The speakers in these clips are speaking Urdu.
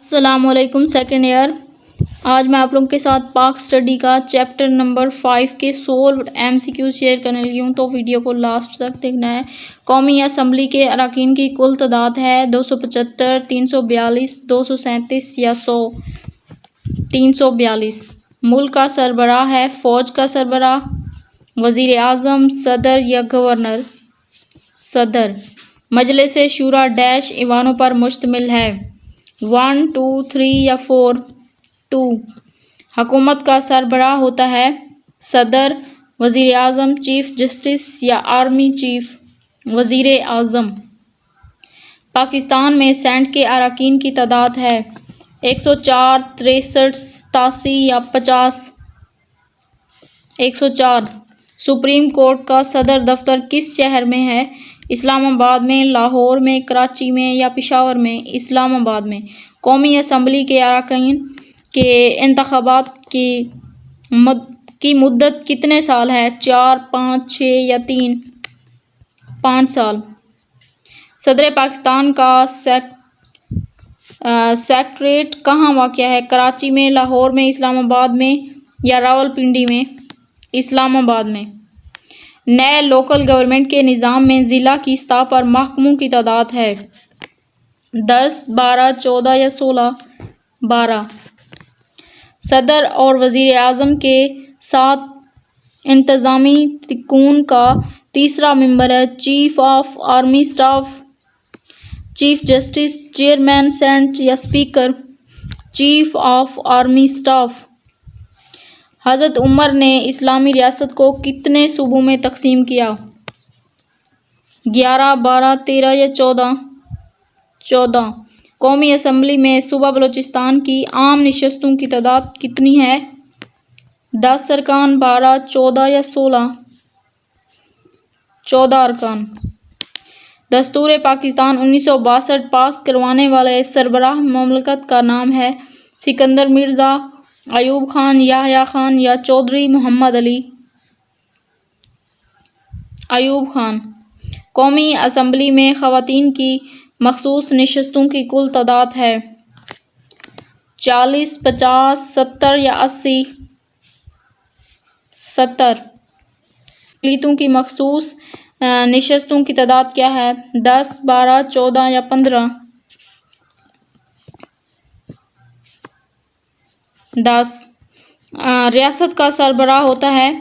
السلام علیکم سیکنڈ ایئر۔ آج میں آپ لوگوں کے ساتھ پاک اسٹڈی کا چیپٹر نمبر 5 کے سولوڈ MCQ شیئر کرنے لگی ہوں، تو ویڈیو کو لاسٹ تک دیکھنا ہے۔ قومی اسمبلی کے اراکین کی کل تعداد ہے 275، 342، 237 یا 100۔ 342۔ ملک کا سربراہ ہے فوج کا سربراہ، وزیر اعظم، صدر یا گورنر۔ صدر۔ مجلس شورا ڈیش ایوانوں پر مشتمل ہے، 1، 2، 3 یا 4۔ 2۔ حکومت کا سربراہ ہوتا ہے صدر، وزیر اعظم، چیف جسٹس یا آرمی چیف۔ وزیر اعظم۔ پاکستان میں سینٹ کے اراکین کی تعداد ہے 104، 63، 87 یا 50۔ 104۔ سپریم کورٹ کا صدر دفتر کس شہر میں ہے؟ اسلام آباد میں، لاہور میں، کراچی میں یا پشاور میں؟ اسلام آباد میں۔ قومی اسمبلی کے اراکین کے انتخابات کی مدت کتنے سال ہے؟ 4، 5، 6 یا 3؟ 5 سال۔ صدر پاکستان کا سیکریٹریٹ کہاں واقع ہے؟ کراچی میں، لاہور میں، اسلام آباد میں یا راولپنڈی میں؟ اسلام آباد میں۔ نئے لوکل گورنمنٹ کے نظام میں ضلع کی سطح پر محکموں کی تعداد ہے 10، 12، 14 یا 16؟ 12۔ صدر اور وزیر اعظم کے ساتھ انتظامی تکون کا تیسرا ممبر ہے chief of army staff, chief justice, chairman senate یا speaker? Chief of army staff. حضرت عمر نے اسلامی ریاست کو کتنے صوبوں میں تقسیم کیا؟ 11، 12، 13 یا 14؟ 14۔ قومی اسمبلی میں صوبہ بلوچستان کی عام نشستوں کی تعداد کتنی ہے؟ 10 ارکان، 12، 14 یا 16؟ 14 ارکان۔ دستور پاکستان 1962 پاس کروانے والے سربراہ مملکت کا نام ہے؟ سکندر مرزا، ایوب خان، یحییٰ خان یا چودھری محمد علی؟ ایوب خان۔ قومی اسمبلی میں خواتین کی مخصوص نشستوں کی کل تعداد ہے 40، 50، 70 یا 80؟ 70۔ اقلیتوں کی مخصوص نشستوں کی تعداد کیا ہے؟ 10، 12، 14 یا 15؟ 10۔ ریاست کا سربراہ ہوتا ہے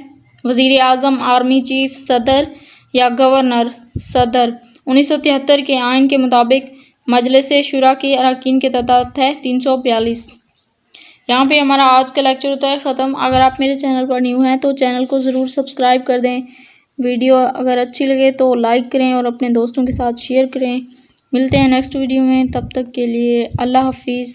وزیر اعظم، آرمی چیف، صدر یا گورنر؟ صدر۔ 1973 کے آئین کے مطابق مجلس شورا کے اراکین کی تعداد ہے 342۔ یہاں پہ ہمارا آج کا لیکچر ہوتا ہے ختم۔ اگر آپ میرے چینل پر نیو ہیں تو چینل کو ضرور سبسکرائب کر دیں۔ ویڈیو اگر اچھی لگے تو لائک کریں اور اپنے دوستوں کے ساتھ شیئر کریں۔ ملتے ہیں نیکسٹ ویڈیو میں، تب تک کے لیے اللہ حافظ۔